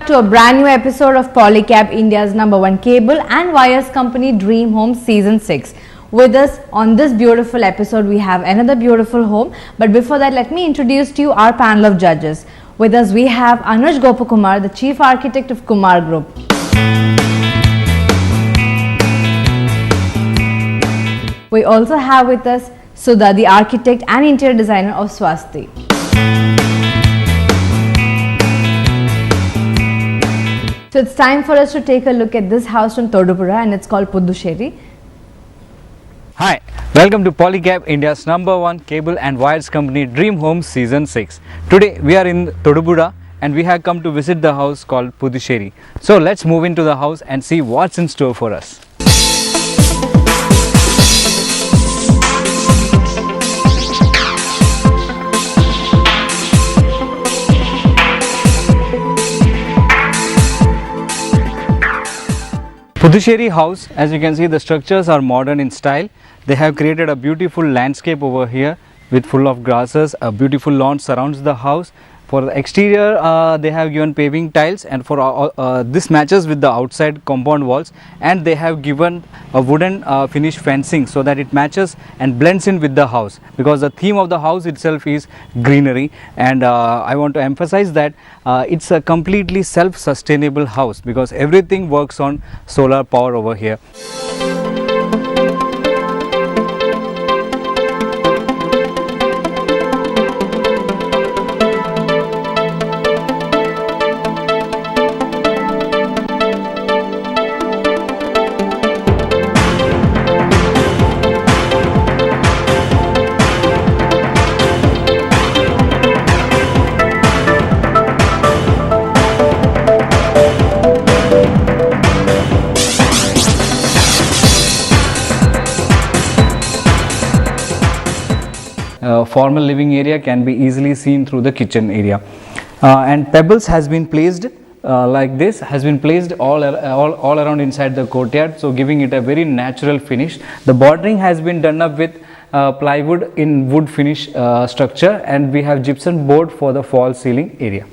to a brand new episode of Polycab, India's #1 cable and wires company, Dream Home Season 6. With us on this beautiful episode, we have another beautiful home. But before that, let me introduce to you our panel of judges. With us, we have Anuj Gopakumar, the Chief Architect of Kumar Group. We also have with us Sudha, the Architect and Interior Designer of Swasti. So it's time for us to take a look at this house from Thodupuzha, and it's called Puthussery. Hi, welcome to Polycab, India's #1 cable and wires company, Dream Home Season 6. Today we are in Thodupuzha and we have come to visit the house called Puthussery. So let's move into the house and see what's in store for us. Puthussery house, as you can see, the structures are modern in style. They have created a beautiful landscape over here with full of grasses. A beautiful lawn surrounds the house. For the exterior, they have given paving tiles, and for this matches with the outside compound walls, and they have given a wooden finish fencing so that it matches and blends in with the house, because the theme of the house itself is greenery. And I want to emphasize that it's a completely self-sustainable house because everything works on solar power over here. Formal living area can be easily seen through the kitchen area, and pebbles has been placed like this, has been placed all around inside the courtyard, so giving it a very natural finish. The bordering has been done up with plywood in wood finish structure, and we have gypsum board for the false ceiling area.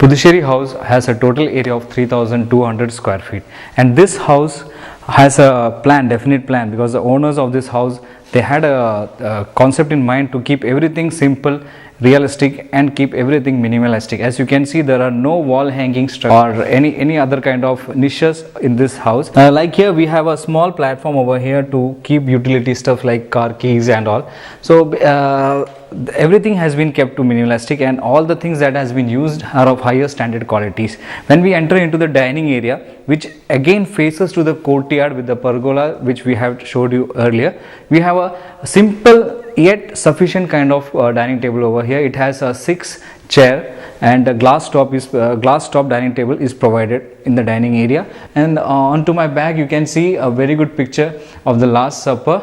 Puthussery house has a total area of 3,200 square feet, and this house has a plan, definite plan, because the owners of this house, they had a concept in mind to keep everything simple, realistic, and keep everything minimalistic. As you can see, there are no wall hanging structure or any other kind of niches in this house. Like here we have a small platform over here to keep utility stuff like car keys and all. So everything has been kept to minimalistic, and all the things that has been used are of higher standard qualities. When we enter into the dining area, which again faces to the courtyard with the pergola, which we have showed you earlier, we have a simple yet sufficient kind of dining table over here. It has a 6 chair, and a glass top dining table is provided in the dining area. And onto my back you can see a very good picture of the Last Supper.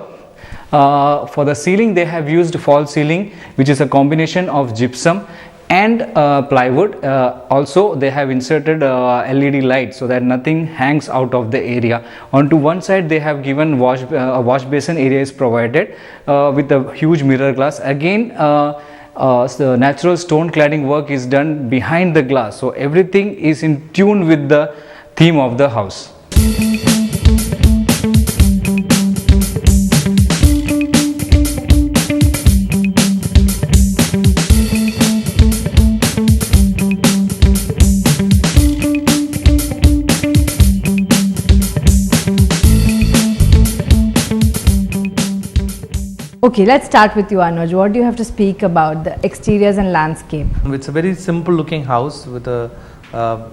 For the ceiling, they have used false ceiling, which is a combination of gypsum and plywood. Also they have inserted LED light so that nothing hangs out of the area. Onto one side they have given a wash basin area is provided with a huge mirror glass. Again, the natural stone cladding work is done behind the glass, so everything is in tune with the theme of the house. Okay, let's start with you, Anuj. What do you have to speak about the exteriors and landscape? It's a very simple looking house with a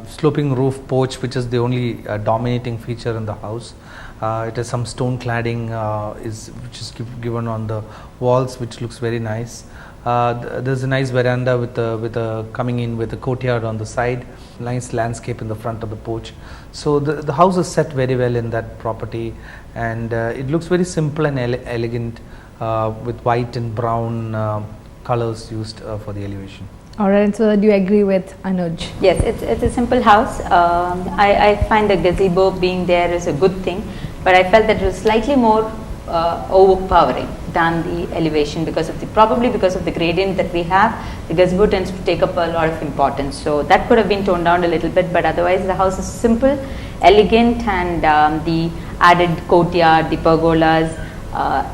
sloping roof porch, which is the only dominating feature in the house. It has some stone cladding which is given on the walls, which looks very nice. There's a nice veranda with a coming in with a courtyard on the side, nice landscape in the front of the porch. So the house is set very well in that property, and it looks very simple and elegant with white and brown colors used for the elevation. Alright, so do you agree with Anuj? Yes, it's a simple house. I find the gazebo being there is a good thing, but I felt that it was slightly more overpowering than the elevation probably because of the gradient that we have. The gazebo tends to take up a lot of importance, so that could have been toned down a little bit, but otherwise the house is simple, elegant, and the added courtyard, the pergolas,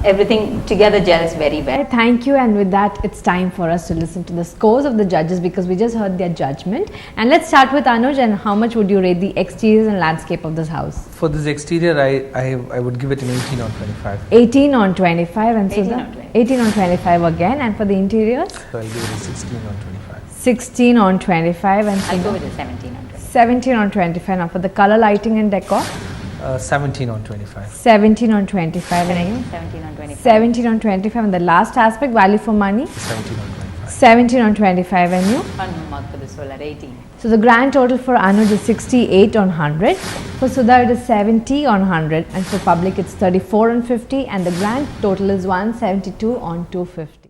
everything together gels very well. Thank you, and with that it's time for us to listen to the scores of the judges because we just heard their judgment. And let's start with Anuj. And how much would you rate the exteriors and landscape of this house? For this exterior, I would give it an 18 on 25. 18 on 25. And 18 Sudha? on 25. 18 on 25 again. And for the interiors? So I'll give it a 16 on 25. 16 on 25. And I Sudha? go with a 17 on 25. 17 on 25. Now for the color, lighting and decor? 17 on 25. 17 on 25. And you? 17 on 25. 17 on 25. And the last aspect, value for money? 17 on 25. 17 on 25. And you? One mark for the solar, 18. So the grand total for Anuj is 68 on 100. For Sudha it is 70 on 100. And for public it's 34 on 50. And the grand total is 172 on 250.